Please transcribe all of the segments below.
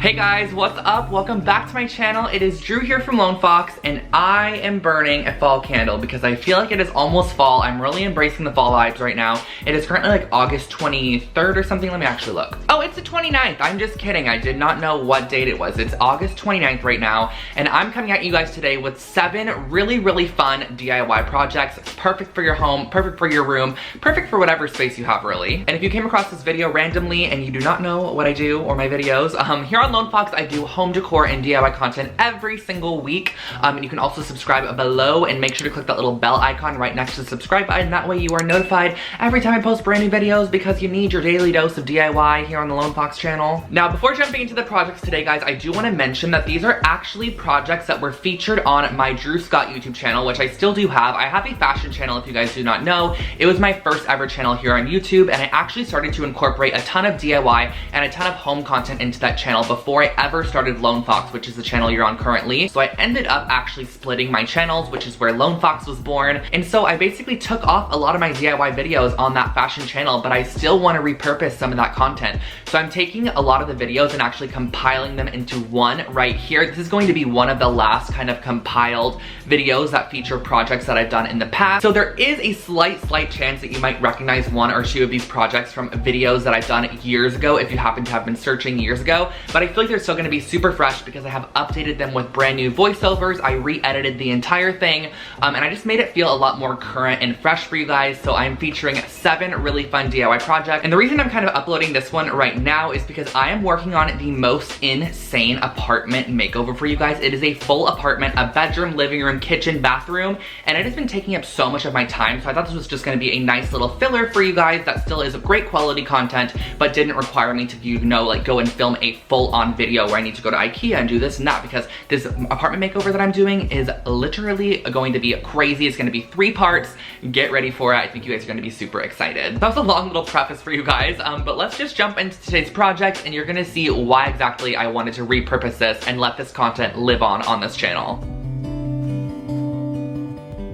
Hey guys, what's up? Welcome back to my channel. It is Drew here from Lone Fox, and I am burning a fall candle because I feel like it is almost fall. I'm really embracing the fall vibes right now. It is currently like August 23rd or something. Let me actually look. Oh, it's the 29th. I'm just kidding. I did not know what date it was. It's August 29th right now, and I'm coming at you guys today with 7 really fun DIY projects. Perfect for your home, perfect for your room, perfect for whatever space you have really. And if you came across this video randomly and you do not know what I do or my videos, here on Lone Fox, I do home decor and DIY content every single week. And you can also subscribe below and make sure to click that little bell icon right next to the subscribe button. That way you are notified every time I post brand new videos because you need your daily dose of DIY here on the Lone Fox channel. Now, before jumping into the projects today, guys, I do want to mention that these are actually projects that were featured on my Drew Scott YouTube channel, which I still do have. I have a fashion channel, if you guys do not know. It was my first ever channel here on YouTube, and I actually started to incorporate a ton of DIY and a ton of home content into that channel before I ever started Lone Fox, which is the channel you're on currently. So I ended up actually splitting my channels, which is where Lone Fox was born. And so I basically took off a lot of my DIY videos on that fashion channel, but I still want to repurpose some of that content. So I'm taking a lot of the videos and actually compiling them into one right here. This is going to be one of the last kind of compiled videos that feature projects that I've done in the past. So there is a slight chance that you might recognize 1 or 2 of these projects from videos that I've done years ago if you happen to have been searching years ago. But I feel like they're still gonna be super fresh because I have updated them with brand new voiceovers. I re-edited the entire thing, and I just made it feel a lot more current and fresh for you guys. So I'm featuring 7 really fun DIY projects. And the reason I'm kind of uploading this one right now is because I am working on the most insane apartment makeover for you guys. It is a full apartment, a bedroom, living room, kitchen, bathroom, and it has been taking up so much of my time. So I thought this was just gonna be a nice little filler for you guys that still is great quality content, but didn't require me to, you know, like go and film a full-on video where I need to go to IKEA and do this and that, because this apartment makeover that I'm doing is literally going to be crazy. It's gonna be 3 parts. Get ready for it. I think you guys are gonna be super excited. That was a long little preface for you guys, but let's just jump into today's project and you're gonna see why exactly I wanted to repurpose this and let this content live on this channel.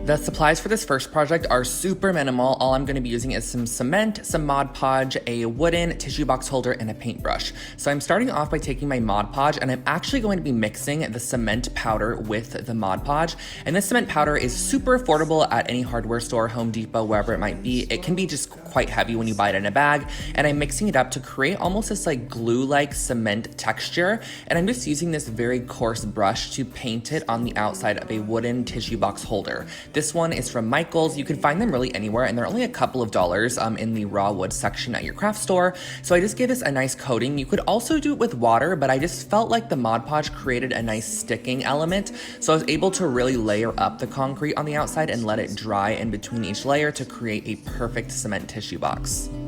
The supplies for this first project are super minimal. All I'm going to be using is some cement, some Mod Podge, a wooden tissue box holder, and a paintbrush. So I'm starting off by taking my Mod Podge, and I'm actually going to be mixing the cement powder with the Mod Podge. And this cement powder is super affordable at any hardware store, Home Depot, wherever it might be. It can be just quite heavy when you buy it in a bag, and I'm mixing it up to create almost this like glue-like cement texture. And I'm just using this very coarse brush to paint it on the outside of a wooden tissue box holder. This one is from Michaels. You can find them really anywhere, and they're only a couple of dollars in the raw wood section at your craft store. So I just gave this a nice coating. You could also do it with water, but I just felt like the Mod Podge created a nice sticking element. So I was able to really layer up the concrete on the outside and let it dry in between each layer to create a perfect cement tissue box. You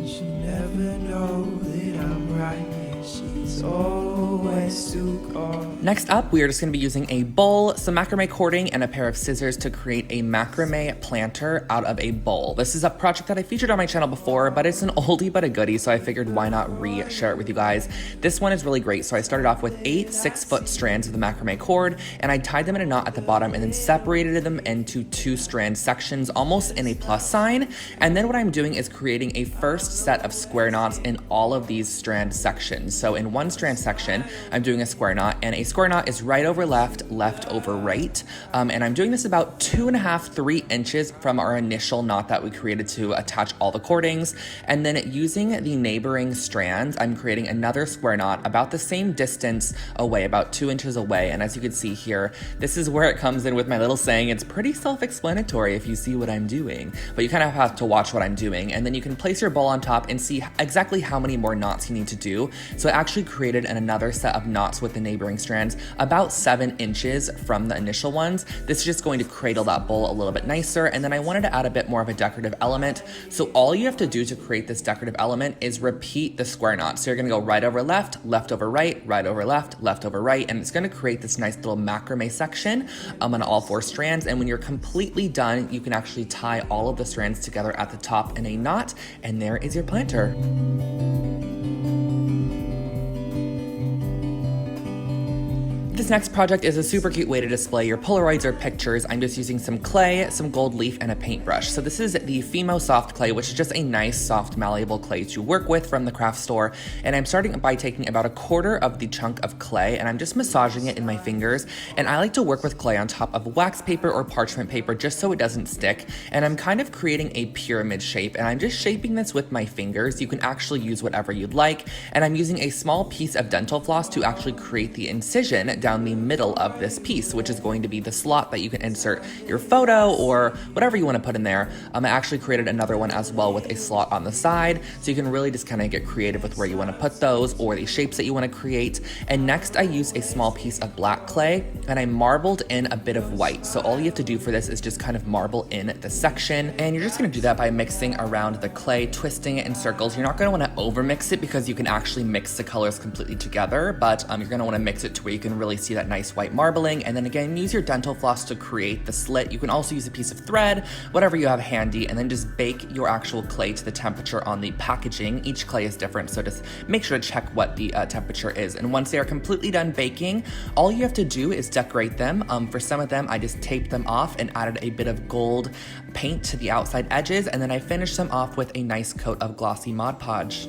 should never know that I'm right. She's always too cold. Next up, we are just going to be using a bowl, some macrame cording, and a pair of scissors to create a macrame planter out of a bowl. This is a project that I featured on my channel before, but it's an oldie but a goodie, so I figured why not re-share it with you guys. This one is really great. So I started off with 8 6-foot strands of the macrame cord, and I tied them in a knot at the bottom and then separated them into 2 strand sections, almost in a plus sign. And then what I'm doing is creating a first set of square knots in all of these strand sections. So in one strand section, I'm doing a square knot, and a square knot is right over left, left over right. And I'm doing this about 2.5–3 inches from our initial knot that we created to attach all the cordings. And then using the neighboring strands, I'm creating another square knot about the same distance away, about 2 inches away. And as you can see here, this is where it comes in with my little saying. It's pretty self-explanatory if you see what I'm doing, but you kind of have to watch what I'm doing. And then you can place your bowl on top and see exactly how many more knots you need to do. So I actually created another set of knots with the neighboring strands about 7 inches from the initial ones. This is just going to cradle that bowl a little bit nicer, and then I wanted to add a bit more of a decorative element. So all you have to do to create this decorative element is repeat the square knot. So you're gonna go right over left, left over right, right over left, left over right, and it's gonna create this nice little macrame section on all 4 strands. And when you're completely done, you can actually tie all of the strands together at the top in a knot, and there is your planter. This next project is a super cute way to display your Polaroids or pictures. I'm just using some clay, some gold leaf, and a paintbrush. So this is the Fimo Soft Clay, which is just a nice, soft, malleable clay to work with from the craft store. And I'm starting by taking about a quarter of the chunk of clay, and I'm just massaging it in my fingers. And I like to work with clay on top of wax paper or parchment paper just so it doesn't stick. And I'm kind of creating a pyramid shape, and I'm just shaping this with my fingers. You can actually use whatever you'd like. And I'm using a small piece of dental floss to actually create the incision down the middle of this piece, which is going to be the slot that you can insert your photo or whatever you want to put in there. I actually created another one as well with a slot on the side, so you can really just kind of get creative with where you want to put those or the shapes that you want to create. And next I used a small piece of black clay and I marbled in a bit of white. So all you have to do for this is just kind of marble in the section, and you're just going to do that by mixing around the clay, twisting it in circles. You're not going to want to over mix it because you can actually mix the colors completely together, but you're going to want to mix it to where you can really see that nice white marbling. And then again, use your dental floss to create the slit. You can also use a piece of thread, whatever you have handy, and then just bake your actual clay to the temperature on the packaging. Each clay is different, so just make sure to check what the temperature is. And once they are completely done baking, all you have to do is decorate them. For some of them, I just taped them off and added a bit of gold paint to the outside edges, and then I finished them off with a nice coat of glossy Mod Podge.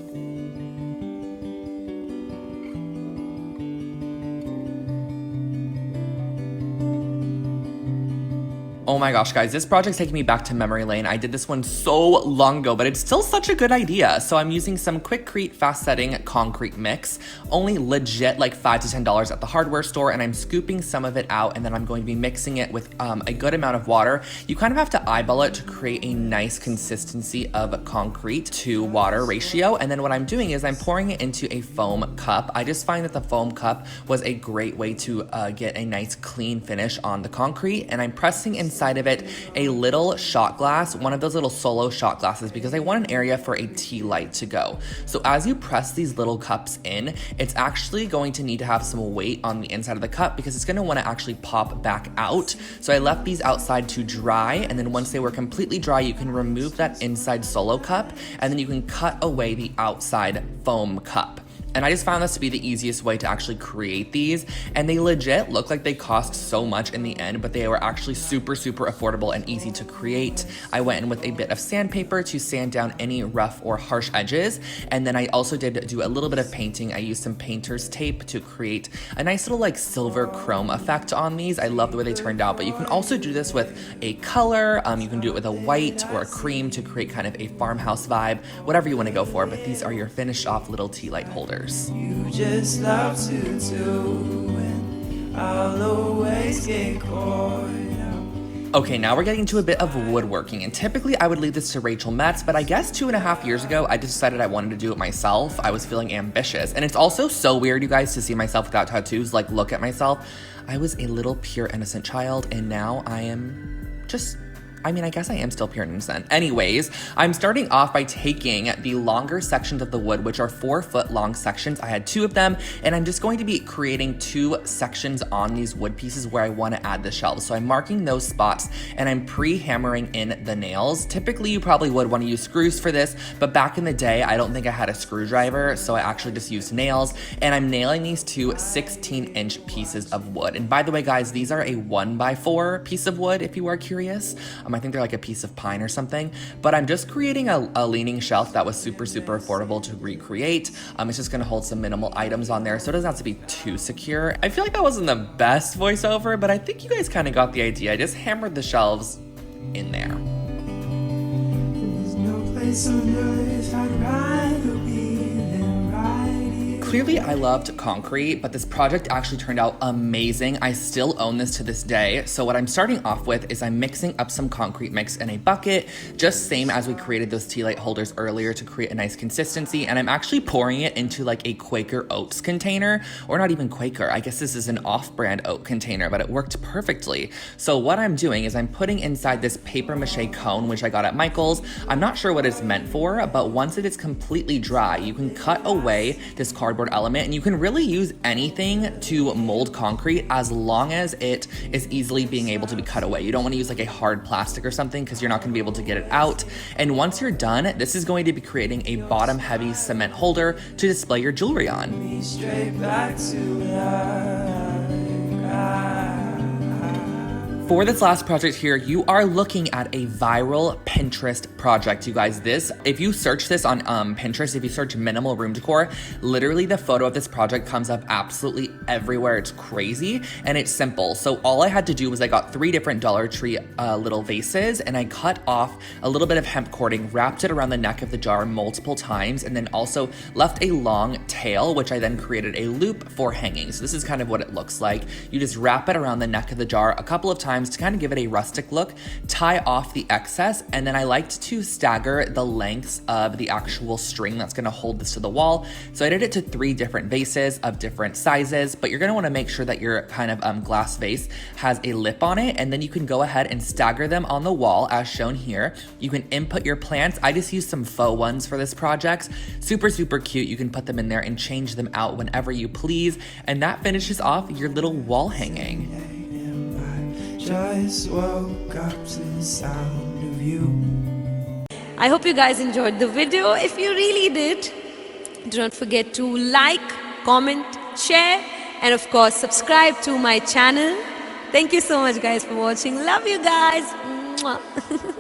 Oh my gosh, guys, this project's taking me back to memory lane. I did this one so long ago, but it's still such a good idea. So I'm using some Quikrete fast setting concrete mix, only legit like $5 to $10 at the hardware store, and I'm scooping some of it out, and then I'm going to be mixing it with a good amount of water. You kind of have to eyeball it to create a nice consistency of concrete to water ratio. And then what I'm doing is I'm pouring it into a foam cup. I just find that the foam cup was a great way to get a nice clean finish on the concrete, and I'm pressing inside of it a little shot glass, one of those little solo shot glasses, because I want an area for a tea light to go. So as you press these little cups in, it's actually going to need to have some weight on the inside of the cup because it's going to want to actually pop back out. So I left these outside to dry, and then once they were completely dry, you can remove that inside solo cup, and then you can cut away the outside foam cup. And I just found this to be the easiest way to actually create these, and they legit look like they cost so much in the end, but they were actually super, super affordable and easy to create. I went in with a bit of sandpaper to sand down any rough or harsh edges, and then I also did do a little bit of painting. I used some painter's tape to create a nice little like silver chrome effect on these. I love the way they turned out, but you can also do this with a color. You can do it with a white or a cream to create kind of a farmhouse vibe, whatever you want to go for, but these are your finished off little tea light holders. You just love to do, and I'll always get caught up. Okay, now we're getting into a bit of woodworking, and typically I would leave this to Rachel Metz, but I guess 2.5 years ago, I decided I wanted to do it myself. I was feeling ambitious, and it's also so weird, you guys, to see myself without tattoos, like look at myself. I was a little pure innocent child, and now I am just... I mean, I guess I am still pure and innocent. Anyways, I'm starting off by taking the longer sections of the wood, which are 4-foot long sections. I had 2 of them, and I'm just going to be creating 2 sections on these wood pieces where I want to add the shelves. So I'm marking those spots, and I'm pre-hammering in the nails. Typically, you probably would want to use screws for this, but back in the day, I don't think I had a screwdriver, so I actually just used nails, and I'm nailing these 2 16-inch pieces of wood. And by the way, guys, these are a 1x4 piece of wood, if you are curious. I think they're like a piece of pine or something, but I'm just creating a leaning shelf that was super, super affordable to recreate. It's just gonna hold some minimal items on there, so it doesn't have to be too secure. I feel like that wasn't the best voiceover, but I think you guys kind of got the idea. I just hammered the shelves in there. There's no place on earth I'd rather be than right here. Clearly I loved concrete, but this project actually turned out amazing. I still own this to this day. So what I'm starting off with is I'm mixing up some concrete mix in a bucket, just same as we created those tea light holders earlier to create a nice consistency. And I'm actually pouring it into like a Quaker Oats container, or not even Quaker. I guess this is an off-brand oat container, but it worked perfectly. So what I'm doing is I'm putting inside this paper mache cone, which I got at Michael's. I'm not sure what it's meant for, but once it is completely dry, you can cut away this cardboard element, and you can really use anything to mold concrete as long as it is easily being able to be cut away. You don't want to use like a hard plastic or something because you're not going to be able to get it out. And once you're done, this is going to be creating a bottom heavy cement holder to display your jewelry on. Straight back to life. For this last project here, you are looking at a viral Pinterest project, you guys. This, if you search this on Pinterest, if you search minimal room decor, literally the photo of this project comes up absolutely everywhere. It's crazy and it's simple. So all I had to do was I got 3 different Dollar Tree little vases, and I cut off a little bit of hemp cording, wrapped it around the neck of the jar multiple times, and then also left a long tail, which I then created a loop for hanging. So this is kind of what it looks like. You just wrap it around the neck of the jar a couple of times to kind of give it a rustic look, tie off the excess, and then I liked to stagger the lengths of the actual string that's gonna hold this to the wall. So I did it to 3 different vases of different sizes, but you're gonna wanna make sure that your kind of glass vase has a lip on it, and then you can go ahead and stagger them on the wall as shown here. You can input your plants. I just used some faux ones for this project. Super, super cute. You can put them in there and change them out whenever you please, and that finishes off your little wall hanging. Just woke up to the sound of you. I hope you guys enjoyed the video. If you really did, do not forget to like, comment, share, and of course subscribe to my channel. Thank you so much guys for watching. Love you guys. Mwah.